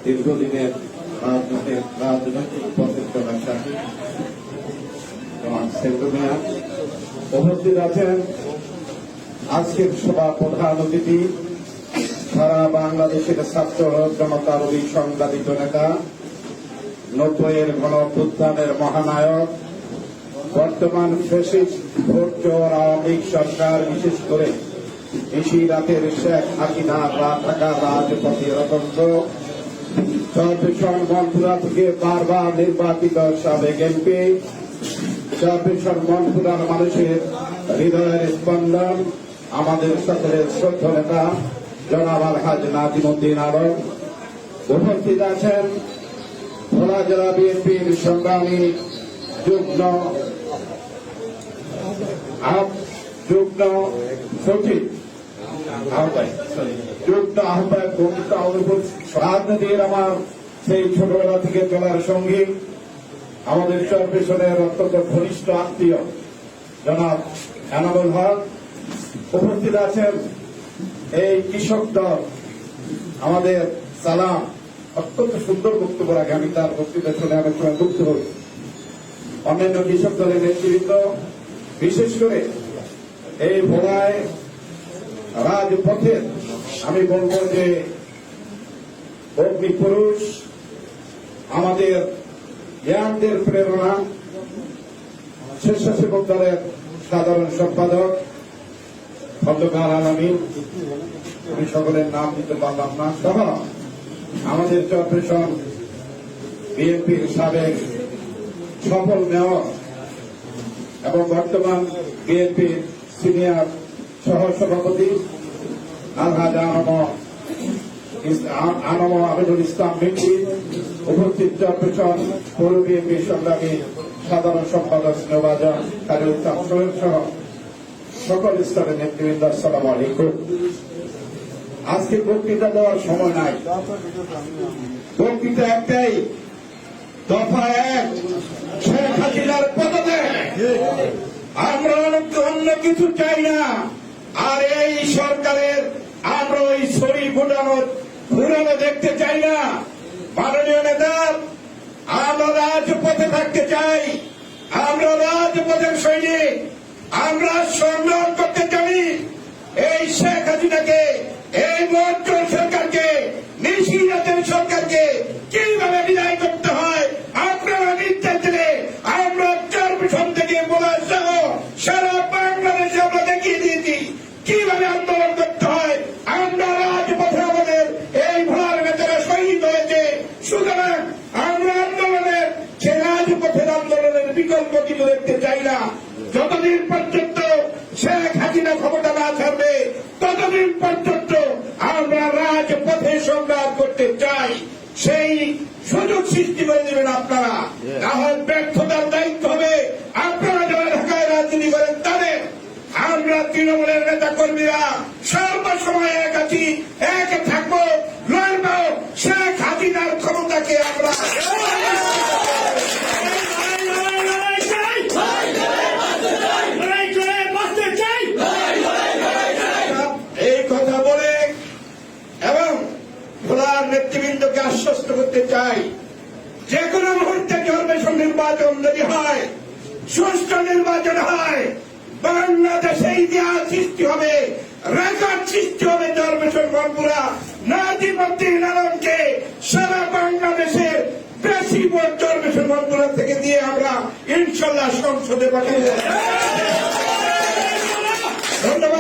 দীর্ঘদিনের রাজনৈতিক পথের চলাটা উপস্থিত আছেন আজকের সভা প্রধান অতিথি সারা বাংলাদেশের ছাত্র জনতার সংগ্রামিত নেতা 90-এর গণঅভ্যুত্থানের মহানায়ক বর্তমান ফ্যাসিস্ট ভোটচোর আওয়ামী লীগ সরকার বিশেষ করে রাতের শেখ হাসিনা বা ঢাকার রাজপথে রতন্ত্র চরপেশন মনপুরা থেকে বারবার নির্বাচিত সাবেক এমপি চরপেশন মনপুরার মানুষের হৃদয়ের স্পন্দন আমাদের সকলের শ্রদ্ধা নেতা জনাব আলহাজ নাজিমুদ্দিন আলম উপস্থিত আছেন ভোলা জেলা বিএনপির সংগ্রামী যুগ্ম সচিব যুক্ত আহ্বায়ক রাজনীতির আমার সেই ছোটবেলা থেকে চলার সঙ্গী আমাদের চরপেশনের অত্যন্ত ঘনিষ্ঠ আত্মীয় জনাব এনামুল হক উপস্থিত আছেন এই কৃষক দল আমাদের সালাম অত্যন্ত সুন্দর বক্তব্য রাখে আমি তার বক্তৃতা শুনে অনেক সময় মুগ্ধ হই অন্যান্য কৃষক দলের নেতৃবৃন্দ বিশেষ করে এই ভোলায় রাজপথের আমি বলব যে অগ্নি পুরুষ আমাদের জ্ঞানদের প্রেরণা স্বেচ্ছাসেবক দলের সাধারণ সম্পাদক খন্দকার আলামিন আমি সকলের নাম দিতে পারলাম না সহ আমাদের চরপেশন বিএনপির সাবেক সফল মেয়র এবং বর্তমান বিএনপির সিনিয়র সহ সভাপতি আলহাজ আনম আমিনুল ইসলাম মিন্টি উপস্থিত চরপেশন পৌর বিএনপির সংগ্রামী সাধারণ সম্পাদক স্নেহভাজন কাজী ইসলাম সোহেল সহ সকল স্তরের নেতৃবৃন্দ আসসালামু আলাইকুম। আজকে বক্তৃতা দেওয়ার সময় নাই, বক্তৃতা একটাই, দফা এক, শেখ হাসিনার পদত্যাগ। আমরা অন্য কিছু চাই না। আর এই সরকারের আমরা ওই ছড়ি ঘুরানো দেখতে চাই না। মাননীয় নেতা, আমরা রাজপথে থাকতে চাই, আমরা রাজপথের সৈনিক, আমরা সংগ্রাম করতে চাই এই শেখ হাসিনাকে, এই মন্ত্রী সরকারকে, নিশিরাতের সরকারকে কিভাবে বিদায় করতে হয় আপনারা নির্দেশ দিলে আমরা চরপেশন থেকে বলা সহ সারা বাংলাদেশে আমরা দেখিয়ে দিয়েছি কিভাবে আন্দোলন করতে হয়। আমরা রাজপথে আমাদের এই ভোলার নেতারা শহীদ হয়েছে, সুতরাং আমরা আন্দোলনের সে রাজপথের আন্দোলনের বিকল্প কিছু দেখতে চাই না। যতদিন পর্যন্ত শেখ হাসিনা ক্ষমতা না ছাড়বে ততদিন পর্যন্ত আমরা রাজপথে সংগ্রাম করতে চাই। সেই সুযোগ সৃষ্টি করে দেবেন আপনারা, না হয় ব্যর্থতার দায়িত্ব হবে আপনারা যারা ঢাকায় রাজনীতি করেন তাদের। আমরা তৃণমূলের নেতা কর্মীরা সর্বসময় এক আছি, এক থাকবো, লড়ব শেখ হাসিনার ক্ষমতাকে আমরা নেতৃবৃন্দকে আশ্বস্ত করতে চাই। যে কোনো মুহূর্তে চরপেশন নির্বাচন যদি হয়, সুষ্ঠু নির্বাচন হয়, বাংলাদেশে ইতিহাস সৃষ্টি হবে, রেকর্ড সৃষ্টি হবে। চরপেশন মনপুরা নাজিমুদ্দিন আলমকে সারা বাংলাদেশের বেশি ভোট চরপেশন মনপুরা থেকে দিয়ে আমরা ইনশাল্লাহ সংসদে পাঠাবো। ধন্যবাদ।